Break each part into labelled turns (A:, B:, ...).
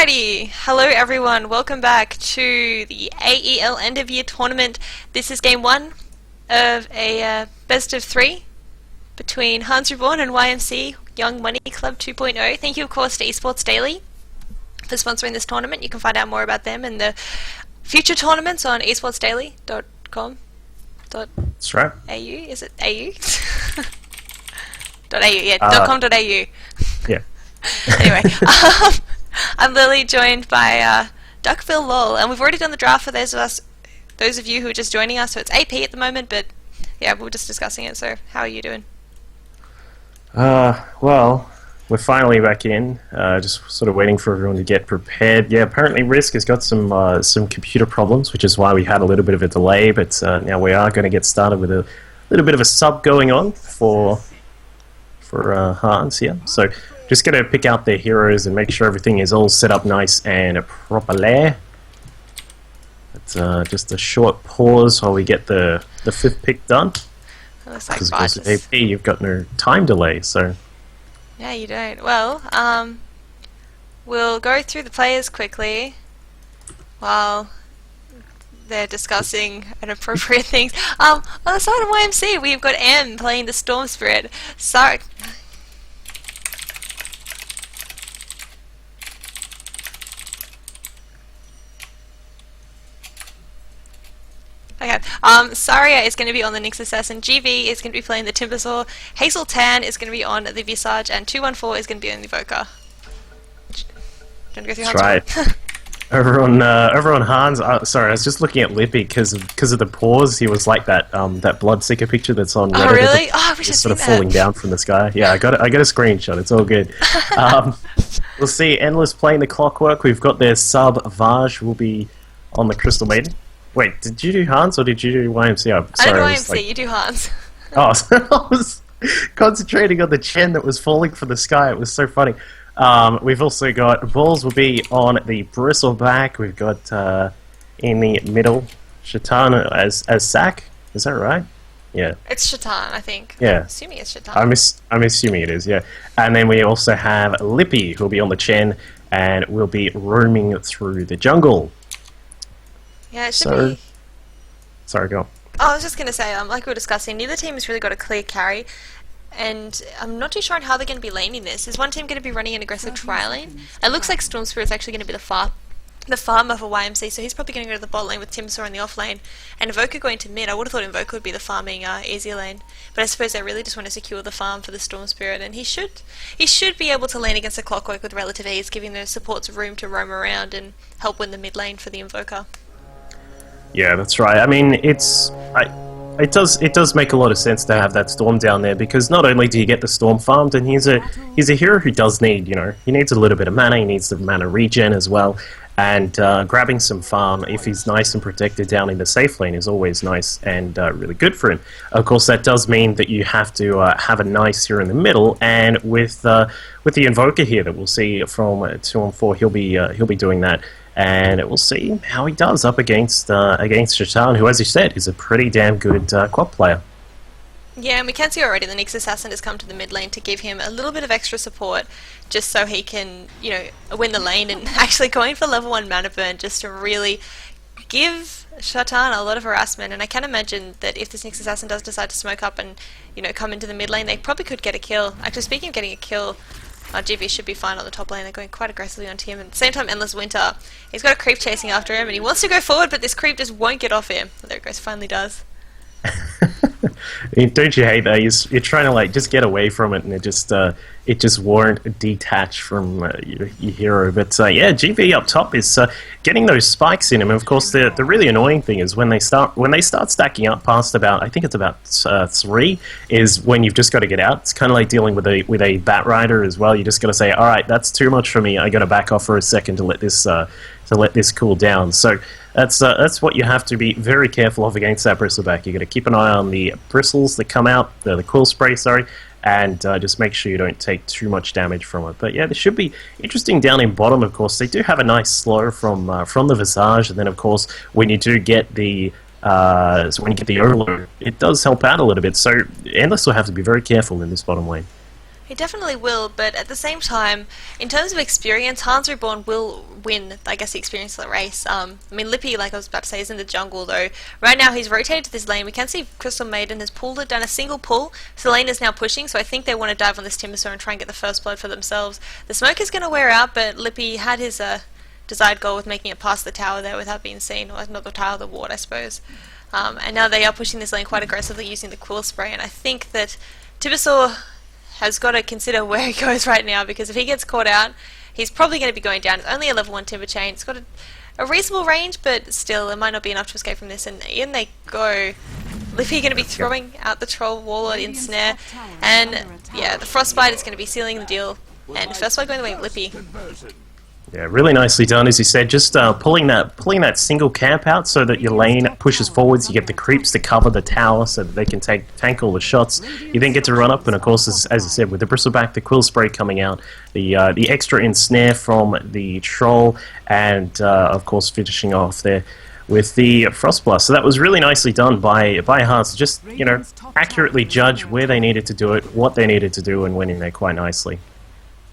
A: Alrighty, hello everyone, welcome back to the AEL End of Year Tournament. This is game one of a best of three between Hans Reborn and YMC Young Money Club 2.0. Thank you of course to ESports Daily for sponsoring this tournament. You can find out more about them and the future tournaments on esportsdaily.com.
B: That's right.
A: AU? Is it AU? .au, yeah, .com.au.
B: Yeah.
A: Anyway, I'm Lily, joined by Duckville Lol, and we've already done the draft for those of you who are just joining us. So it's AP at the moment, but yeah, we were just discussing it. So how are you doing?
B: Well, we're finally back in. Just sort of waiting for everyone to get prepared. Yeah, apparently Risk has got some computer problems, which is why we had a little bit of a delay. But now we are going to get started with a little bit of a sub going on for Hans here. So just going to pick out their heroes and make sure everything is all set up nice and properly. It's just a short pause while we get the fifth pick done.
A: Looks like
B: because of course with AP you've got no time delay, so...
A: Yeah, you don't. Well, we'll go through the players quickly while they're discussing inappropriate things. On the side of YMC, we've got M playing the Storm Spirit. Sorry. Okay. Saria is going to be on the Nyx Assassin. GV is going to be playing the Timbersaw. Hazel Tan is going to be on the Visage, and 214 is going to be on the Evoker. Do you want to go through Hans?
B: That's right. Over on Hans. Sorry, I was just looking at Lippy because of the pause. He was like that Bloodseeker picture that's on Reddit.
A: Oh really? Oh, I wish I'd
B: sort of
A: seen
B: falling
A: that.
B: down from the sky. Yeah, I got a screenshot. It's all good. We'll see Endless playing the Clockwork. We've got their sub Vaj will be on the Crystal Maiden. Wait, did you do Hans or did you do YMC? I'm sorry,
A: I did YMC, you do Hans.
B: Oh, so I was concentrating on the Chen that was falling from the sky. It was so funny. We've also got Balls will be on the Bristleback. We've got in the middle Shatan as Sack. Is that right? Yeah.
A: It's Shatan, I think.
B: Yeah.
A: I'm assuming it's Shatan.
B: I'm assuming it is. Yeah. And then we also have Lippy who'll be on the Chen and will be roaming through the jungle.
A: Yeah, it should be.
B: Sorry, go on.
A: Oh, I was just going to say, like we were discussing, neither team has really got a clear carry, and I'm not too sure on how they're going to be laning this. Is one team going to be running an aggressive tri lane? It looks like Storm Spirit's actually going to be the farmer for YMC, so he's probably going to go to the bot lane with Timsaw in the off lane, and Invoker going to mid. I would have thought Invoker would be the farming easy lane, but I suppose they really just want to secure the farm for the Storm Spirit, and he should be able to lane against the Clockwork with relative ease, giving those supports room to roam around and help win the mid lane for the Invoker.
B: Yeah, that's right. I mean, it does make a lot of sense to have that Storm down there because not only do you get the Storm farmed, and he's a hero who does need, he needs a little bit of mana, he needs the mana regen as well, and grabbing some farm if he's nice and protected down in the safe lane is always nice and really good for him. Of course, that does mean that you have to have a nice hero in the middle, and with the Invoker here that we'll see from 2 on 4, he'll be doing that. And we'll see how he does up against Shatan, who, as you said, is a pretty damn good quad player.
A: Yeah, and we can see already the Nyx Assassin has come to the mid lane to give him a little bit of extra support, just so he can, win the lane, and actually going for level 1 mana burn just to really give Shatan a lot of harassment. And I can imagine that if this Nyx Assassin does decide to smoke up and, come into the mid lane, they probably could get a kill. Actually, speaking of getting a kill, GV should be fine on the top lane. They're going quite aggressively onto him. And at the same time, Endless Winter, he's got a creep chasing after him, and he wants to go forward, but this creep just won't get off him. Well, there it goes, finally does.
B: Don't you hate that? You're trying to just get away from it, and it just won't detach from your hero. But yeah, GV up top is getting those spikes in him. And of course, the really annoying thing is when they start stacking up past about, I think it's about 3, is when you've just got to get out. It's kind of like dealing with a Bat Rider as well. You just got to say, all right, that's too much for me. I got to back off for a second to let this cool down. So that's what you have to be very careful of against that bristleback. You got to keep an eye on the bristles that come out, the quill spray, sorry, and just make sure you don't take too much damage from it. But yeah, this should be interesting down in bottom. Of course, they do have a nice slow from the Visage, and then of course when you do get the overload, it does help out a little bit. So Endless will have to be very careful in this bottom lane.
A: He definitely will, but at the same time, in terms of experience, Hans Reborn will win, I guess, the experience of the race. I mean, Lippy, like I was about to say, is in the jungle, though. Right now, he's rotated to this lane. We can see Crystal Maiden has pulled it, done a single pull, so the lane is now pushing, so I think they want to dive on this Timbersaw and try and get the first blood for themselves. The smoke is going to wear out, but Lippy had his desired goal with making it past the tower there without being seen, or not the tower, the ward, I suppose. And now they are pushing this lane quite aggressively using the quill spray, and I think that Timbersaw has got to consider where he goes right now, because if he gets caught out, he's probably going to be going down. It's only a level 1 timber chain. It's got a reasonable range, but still, it might not be enough to escape from this. And in they go. Lippy going to be throwing out the troll wall in snare, and yeah, the frostbite is going to be sealing the deal. And first one going the way of Lippy.
B: Yeah, really nicely done, as you said. Just pulling that single camp out so that your lane pushes forwards. You get the creeps to cover the tower so that they can tank all the shots. You then get to run up, and of course, as you said, with the bristleback, the quill spray coming out, the extra ensnare from the troll, and of course finishing off there with the frostblast. So that was really nicely done by Hans. Just accurately judge where they needed to do it, what they needed to do, and winning there quite nicely.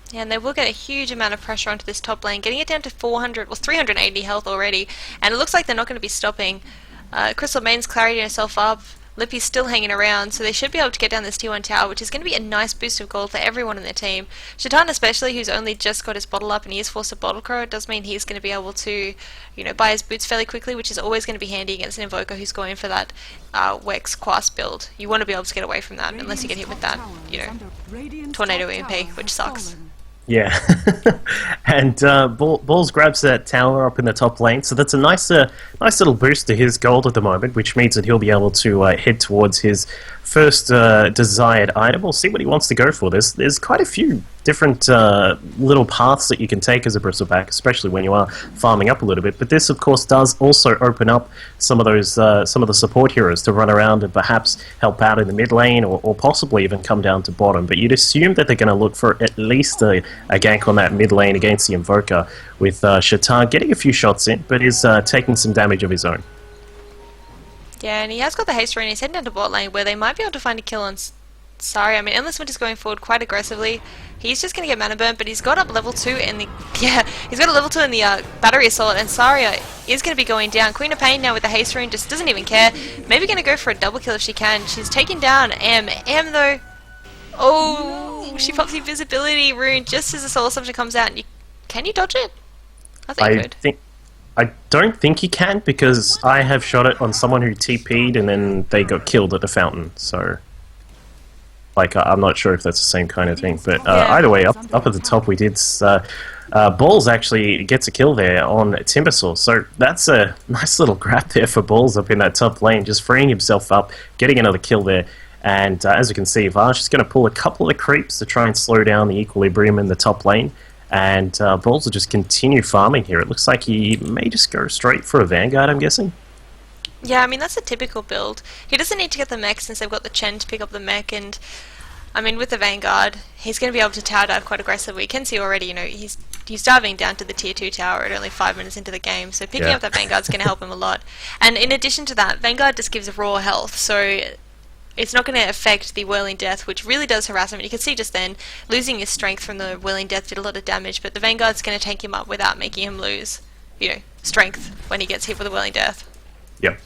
A: Yeah, and they will get a huge amount of pressure onto this top lane, getting it down to 380 health already, and it looks like they're not going to be stopping. Crystal Maiden's claritying herself up, Lippy's still hanging around, so they should be able to get down this T1 tower, which is going to be a nice boost of gold for everyone in their team. Shaitan especially, who's only just got his bottle up and he is forced to bottle crow, it does mean he's going to be able to, buy his boots fairly quickly, which is always going to be handy against an invoker who's going for that Wex Quas build. You want to be able to get away from that, unless you get hit with that, Tornado EMP, which sucks.
B: Yeah, and Balls grabs that tower up in the top lane, so that's a nice little boost to his gold at the moment, which means that he'll be able to head towards his first desired item. We'll see what he wants to go for. There's quite a few different little paths that you can take as a bristleback, especially when you are farming up a little bit. But this, of course, does also open up some of the support heroes to run around and perhaps help out in the mid lane, or possibly even come down to bottom. But you'd assume that they're going to look for at least a gank on that mid lane against the Invoker, with Shaitan getting a few shots in, but is taking some damage of his own.
A: Yeah, and he has got the haste ring. He's heading down to bot lane, where they might be able to find a kill on Sorry, I mean, Endless Winter's going forward quite aggressively. He's just going to get mana burn, but he's got up level 2 in the... Yeah, he's got a level 2 in the Battery Assault, and Saria is going to be going down. Queen of Pain now with the haste rune just doesn't even care. Maybe going to go for a double kill if she can. She's taking down M. M, though... Oh, she pops the invisibility rune just as the Soul Assumption comes out. And can you dodge it? I think you could.
B: I don't think you can, because I have shot it on someone who TP'd and then they got killed at the fountain, so... I'm not sure if that's the same kind of thing, but either way, up at the top we did... Balls actually gets a kill there on Timbersaw, so that's a nice little grab there for Balls up in that top lane, just freeing himself up, getting another kill there, and as you can see, Vaj is going to pull a couple of creeps to try and slow down the equilibrium in the top lane, and Balls will just continue farming here. It looks like he may just go straight for a Vanguard, I'm guessing.
A: Yeah, I mean, that's a typical build. He doesn't need to get the mech since they've got the Chen to pick up the mech, and I mean, with the Vanguard, he's going to be able to tower dive quite aggressively. You can see already, he's diving down to the tier 2 tower at only 5 minutes into the game, so picking up that Vanguard's going to help him a lot. And in addition to that, Vanguard just gives raw health, so it's not going to affect the Whirling Death, which really does harass him. And you can see just then, losing his strength from the Whirling Death did a lot of damage, but the Vanguard's going to take him up without making him lose, strength when he gets hit with a Whirling Death.
B: Yep.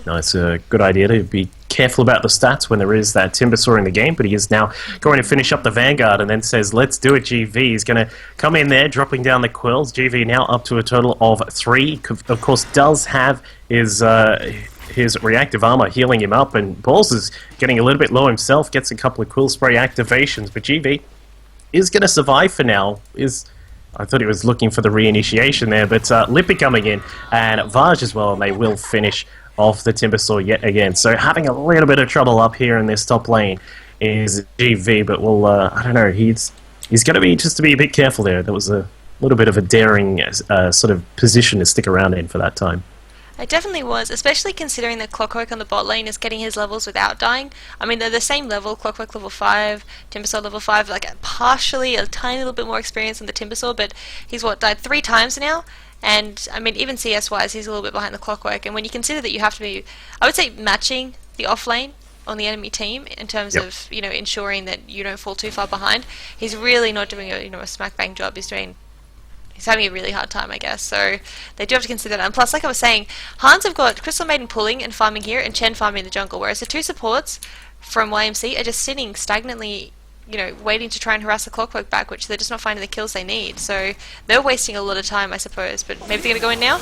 B: No, it's a good idea to be careful about the stats when there is that Timbersaw in the game, but he is now going to finish up the Vanguard and then says, let's do it, GV. He's going to come in there, dropping down the quills. GV now up to a total of 3. Of course, does have his reactive armor healing him up, and Balls is getting a little bit low himself, gets a couple of quill spray activations, but GV is going to survive for now. I thought he was looking for the reinitiation there, but Lippy coming in, and Vaj as well, and they will finish off the Timbersaw yet again. So having a little bit of trouble up here in this top lane is GV, but we'll, I don't know, he's going to be just to be a bit careful there. That was a little bit of a daring sort of position to stick around in for that time.
A: It definitely was, especially considering that Clockwork on the bot lane is getting his levels without dying. I mean, they're the same level, Clockwork level 5, Timbersaw level 5, like partially a tiny little bit more experience than the Timbersaw, but he's, died 3 times now? And, I mean, even CS-wise, he's a little bit behind the Clockwork, and when you consider that you have to be, I would say, matching the off lane on the enemy team in terms
B: Yep.
A: of, you know, ensuring that you don't fall too far behind. He's really not doing a, you know, a smack bang job. He's having a really hard time, I guess. So they do have to consider that. And plus, like I was saying, Hans have got Crystal Maiden pulling and farming here, and Chen farming in the jungle, whereas the two supports from YMC are just sitting stagnantly, you know, waiting to try and harass the Clockwork back, which they're just not finding the kills they need. So they're wasting a lot of time, I suppose. But maybe they're going to go in now?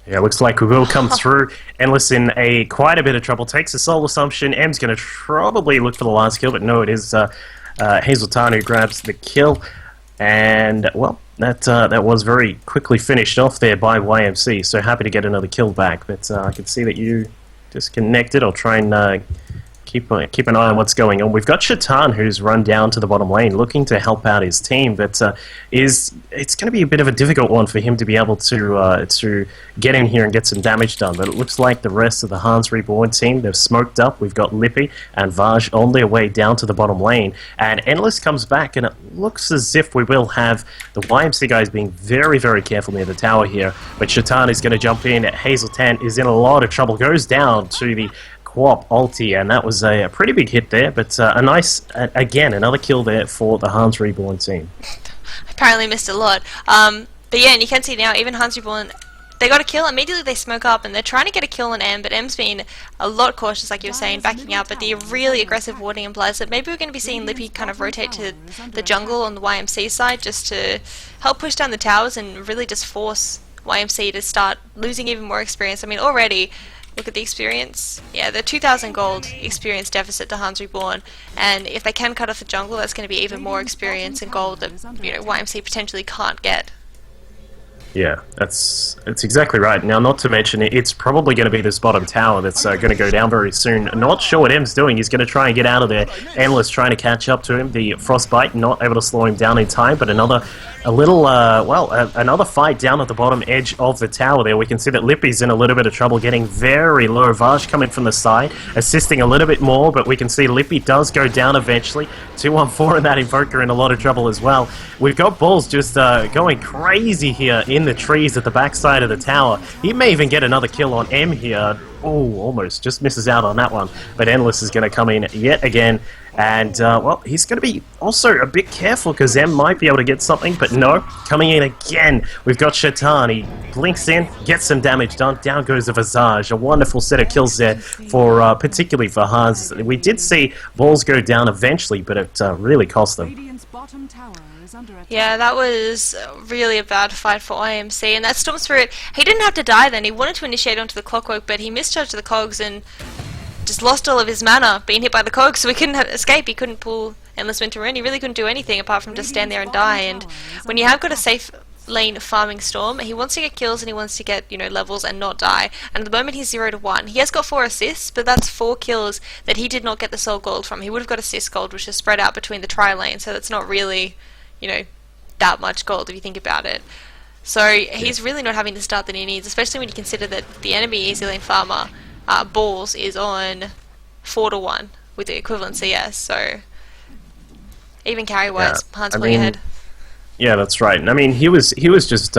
B: Yeah, looks like we will come through. Endless in quite a bit of trouble. Takes a soul assumption. M's going to probably look for the last kill, but no, it is Hazelton who grabs the kill. And, well, that was very quickly finished off there by YMC, so happy to get another kill back. But I can see that you disconnected. I'll try and keep an eye on what's going on. We've got Shaitan, who's run down to the bottom lane, looking to help out his team, but it's going to be a bit of a difficult one for him to be able to get in here and get some damage done. But it looks like the rest of the Hans Reborn team, they've smoked up. We've got Lippy and Vaj on their way down to the bottom lane, and Endless comes back, and it looks as if we will have the YMC guys being very, very careful near the tower here. But Shaitan is going to jump in. Hazelton is in a lot of trouble, goes down to the Co-op ulti, and that was a pretty big hit there, but a nice, again, another kill there for the Hans Reborn team.
A: Apparently missed a lot. But yeah, and you can see now, even Hans Reborn, they got a kill, immediately they smoke up, and they're trying to get a kill on M, but M's been a lot cautious, like you were saying, backing out, but the really aggressive warding implies that maybe we're going to be seeing Lippy kind of rotate to the jungle on the YMC side, just to help push down the towers and really just force YMC to start losing even more experience. I mean, already, look at the experience. Yeah, the 2,000 gold experience deficit to Hans Reborn, and if they can cut off the jungle, that's going to be even more experience and gold that, you know, YMC potentially can't get.
B: Yeah, that's exactly right. Now, not to mention, it's probably going to be this bottom tower that's going to go down very soon. Not sure what M's doing. He's going to try and get out of there. Endless trying to catch up to him. The Frostbite not able to slow him down in time, but another fight down at the bottom edge of the tower there. We can see that Lippy's in a little bit of trouble, getting very low. Vaj coming from the side, assisting a little bit more, but we can see Lippy does go down eventually. 2-1-4 and that Invoker in a lot of trouble as well. We've got Balls just going crazy here in the trees at the backside of the tower. He may even get another kill on M here. Oh, almost. Just misses out on that one. But Endless is going to come in yet again. And, well, he's going to be also a bit careful because M might be able to get something. But no, coming in again. We've got Shaitan. He blinks in, gets some damage done. Down goes the Visage. A wonderful set of kills there, for particularly for Hans. We did see Balls go down eventually, but it really cost them.
A: Yeah, that was really a bad fight for IMC, and that Storm Spirit, he didn't have to die then. He wanted to initiate onto the Clockwork, but he misjudged the cogs and just lost all of his mana being hit by the cogs, so he couldn't escape. He couldn't pull Endless Winter in. He really couldn't do anything apart from just stand there and die. And when you have got a safe lane farming Storm, he wants to get kills and he wants to get, you know, levels and not die. And at the moment he's 0-1. He has got 4 assists, but that's 4 kills that he did not get the soul gold from. He would have got assist gold, which is spread out between the tri lanes, so that's not really, you know, that much gold if you think about it. So he's really not having the start that he needs, especially when you consider that the enemy easy lane farmer, Balls, is on 4-1 with the equivalent CS, so even carry wise, Hans pulling ahead.
B: Yeah, that's right. And I mean, he was just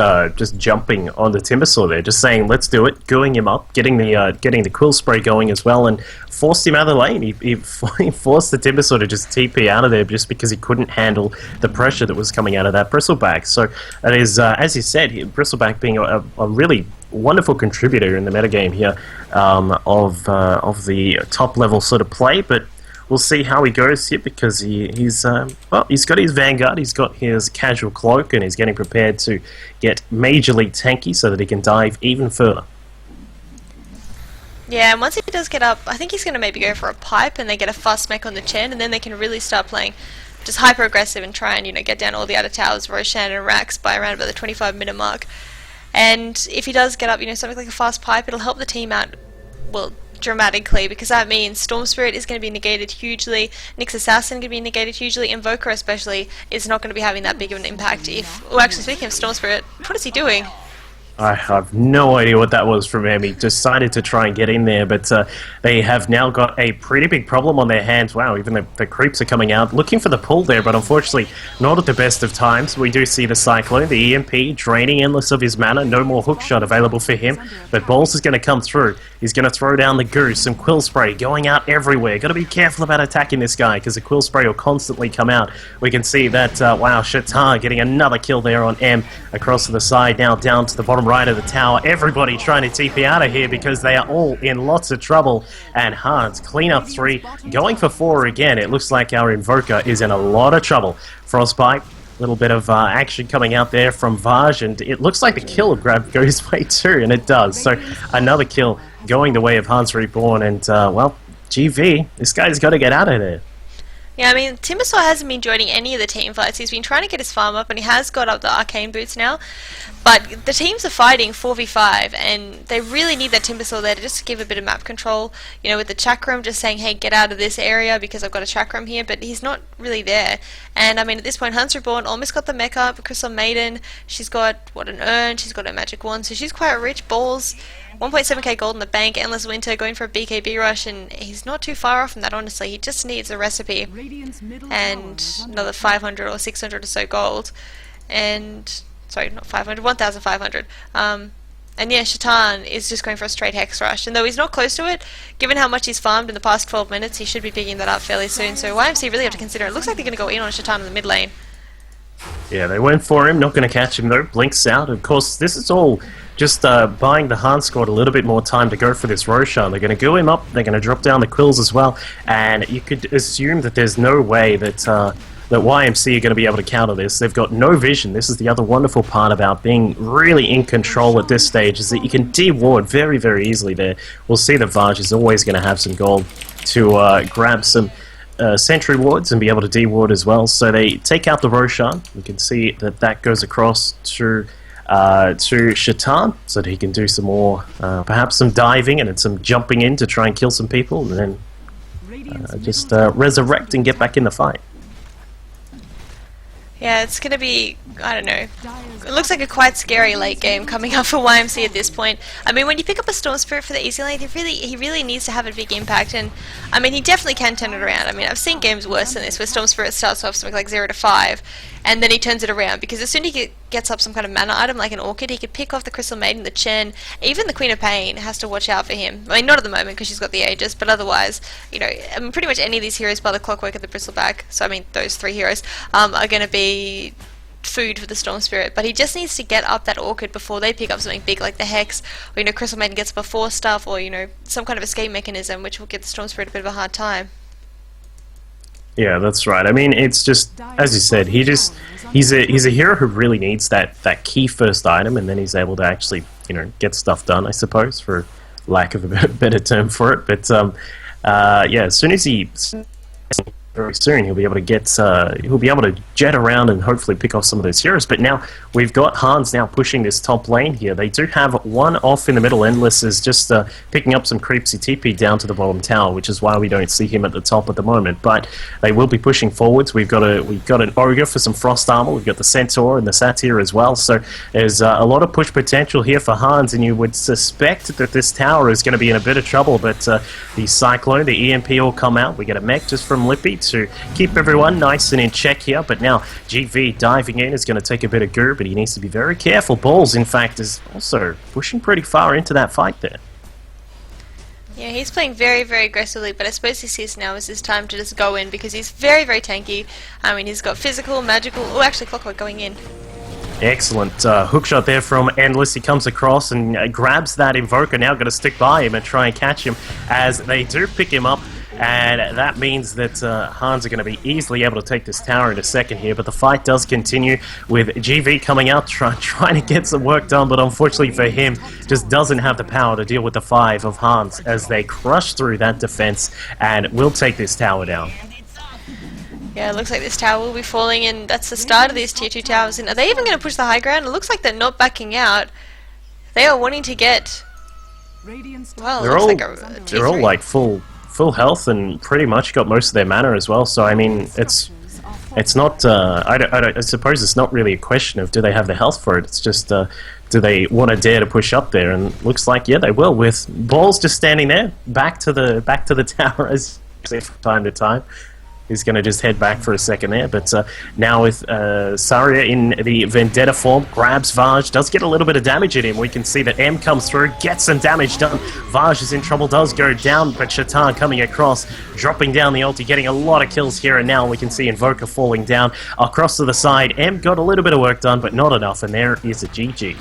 B: jumping on the Timbersaw there, just saying, "Let's do it," going him up, getting the quill spray going as well, and forced him out of the lane. He forced the Timbersaw to just TP out of there just because he couldn't handle the pressure that was coming out of that Bristleback. So that is, as you said, Bristleback being a really wonderful contributor in the metagame here of the top level sort of play, but we'll see how he goes here because he's got his Vanguard, he's got his Casual Cloak, and he's getting prepared to get majorly tanky so that he can dive even further.
A: Yeah, and once he does get up, I think he's going to maybe go for a pipe and they get a fast mech on the Chen, and then they can really start playing just hyper aggressive and try and, you know, get down all the other towers, Roshan and Rax by around about the 25-minute mark. And if he does get up, you know, something like a fast pipe, it'll help the team out, well, dramatically, because that means Storm Spirit is going to be negated hugely, Nyx Assassin going to be negated hugely, Invoker especially is not going to be having that big of an impact. Well, actually, speaking of Storm Spirit, what is he doing?
B: I have no idea what that was from him. He decided to try and get in there, but they have now got a pretty big problem on their hands. Wow, even the creeps are coming out, looking for the pull there, but unfortunately not at the best of times. We do see the Cyclone, the EMP, draining Endless of his mana. No more hookshot available for him, but Balls is going to come through. He's going to throw down the Goose, some Quill Spray going out everywhere. Got to be careful about attacking this guy, because the Quill Spray will constantly come out. We can see that, wow, Shatar getting another kill there on M across to the side, now down to the bottom right of the tower. Everybody trying to TP out of here because they are all in lots of trouble. And Hans, clean up 3, going for 4 again. It looks like our Invoker is in a lot of trouble. Frostbite, little bit of action coming out there from Vaj, and it looks like the kill grab goes way too, and it does. So another kill going the way of Hans Reborn, and well, GV, this guy's got to get out of there.
A: Yeah, I mean, Timbersaw hasn't been joining any of the team fights. He's been trying to get his farm up, and he has got up the arcane boots now. But the teams are fighting 4v5, and they really need that Timbersaw there to just give a bit of map control. You know, with the Chakram just saying, hey, get out of this area because I've got a Chakram here, but he's not really there. And I mean, at this point, Hans Reborn almost got the mecha, Crystal Maiden. She's got, what, an urn, she's got a magic wand, so she's quite rich. Balls, 1.7k gold in the bank, Endless Winter going for a BKB rush, and he's not too far off from that, honestly. He just needs a recipe and another 500 or 600 or so gold. And, sorry, not 500, 1,500. And yeah, Shaitan is just going for a straight Hex Rush, and though he's not close to it, given how much he's farmed in the past 12 minutes, he should be picking that up fairly soon, so YMC really have to consider. It looks like they're going to go in on Shaitan in the mid lane.
B: Yeah, they went for him, not going to catch him though, blinks out. Of course, this is all just buying the Han squad a little bit more time to go for this Roshan. They're going to go him up, they're going to drop down the Quills as well, and you could assume that there's no way that that YMC are going to be able to counter this. They've got no vision. This is the other wonderful part about being really in control at this stage, is that you can de-ward very, very easily there. We'll see that Vaj is always going to have some gold to grab some sentry wards and be able to de-ward as well. So they take out the Roshan. You can see that that goes across to Shaitan, so that he can do some more, perhaps some diving and then some jumping in to try and kill some people, and then just resurrect and get back in the fight.
A: Yeah, it's going to be, I don't know, it looks like a quite scary late game coming up for YMC at this point. I mean, when you pick up a Storm Spirit for the easy lane, he really needs to have a big impact, and I mean, he definitely can turn it around. I mean, I've seen games worse than this, where Storm Spirit starts off something like 0 to 5, and then he turns it around, because as soon as he gets up some kind of mana item like an Orchid, he could pick off the Crystal Maiden, the Chen, even the Queen of Pain has to watch out for him. I mean, not at the moment because she's got the Aegis, but otherwise, you know, I mean, pretty much any of these heroes by the Clockwork and the Bristleback, so I mean, those 3 heroes, are going to be food for the Storm Spirit, but he just needs to get up that Orchid before they pick up something big like the Hex, or, you know, Crystal Maiden gets before stuff, or, you know, some kind of escape mechanism, which will give the Storm Spirit a bit of a hard time.
B: Yeah, that's right. I mean, it's just, as you said, he's a hero who really needs that key first item, and then he's able to actually, you know, get stuff done, I suppose, for lack of a better term for it. But yeah, as soon as very soon he'll be able to jet around and hopefully pick off some of those heroes. But now we've got Hans now pushing this top lane here. They do have one off in the middle. Endless is just picking up some creeps. He TP down to the bottom tower, which is why we don't see him at the top at the moment. But they will be pushing forwards. We've got an Ogre for some frost armor. We've got the Centaur and the Satyr as well. So there's a lot of push potential here for Hans, and you would suspect that this tower is going to be in a bit of trouble. But the Cyclone, the EMP will come out. We get a mech just from Lippy to keep everyone nice and in check here, but now GV diving in is going to take a bit of goo, but he needs to be very careful. Balls, in fact, is also pushing pretty far into that fight there.
A: Yeah, he's playing very, very aggressively, but I suppose he sees now is his time to just go in, because he's very, very tanky. I mean, he's got physical, magical, oh, actually Clockwork going in.
B: Excellent hookshot there from Endless. He comes across and grabs that Invoker, now going to stick by him and try and catch him as they do pick him up. And that means that Hans are going to be easily able to take this tower in a second here, but the fight does continue with GV coming out, trying to get some work done, but unfortunately for him, just doesn't have the power to deal with the 5 of Hans as they crush through that defense and will take this tower down.
A: Yeah, it looks like this tower will be falling, and that's the start of these tier 2 towers. And are they even going to push the high ground? It looks like they're not backing out. They are wanting to get, well,
B: they're all like full health and pretty much got most of their mana as well, so I mean, it's It's not. I suppose it's not really a question of do they have the health for it. It's just do they want to dare to push up there? And looks like yeah they will. With Balls just standing there, back to the tower as from time to time. He's going to just head back for a second there, but now with Saria in the Vendetta form, grabs Vaj, does get a little bit of damage at him. We can see that M comes through, gets some damage done. Vaj is in trouble, does go down, but Shatan coming across, dropping down the ulti, getting a lot of kills here and now. We can see Invoker falling down across to the side. M got a little bit of work done, but not enough, and there is a GG.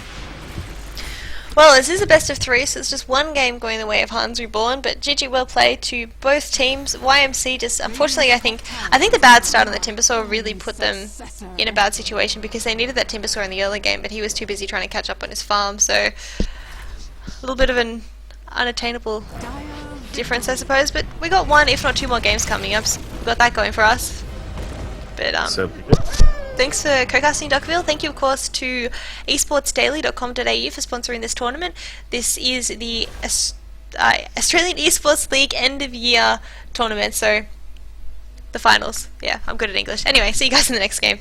A: Well, this is a best of 3, so it's just one game going the way of Hans Reborn, but GG well played to both teams. YMC just, unfortunately, I think the bad start on the Timbersaw really put them in a bad situation because they needed that Timbersaw in the early game, but he was too busy trying to catch up on his farm, so a little bit of an unattainable difference, I suppose, but we got 1, if not 2 more games coming up, so we got that going for us. But, thanks for co-casting, Duckville. Thank you, of course, to esportsdaily.com.au for sponsoring this tournament. This is the Australian Esports League end-of-year tournament, so the finals. Yeah, I'm good at English. Anyway, see you guys in the next game.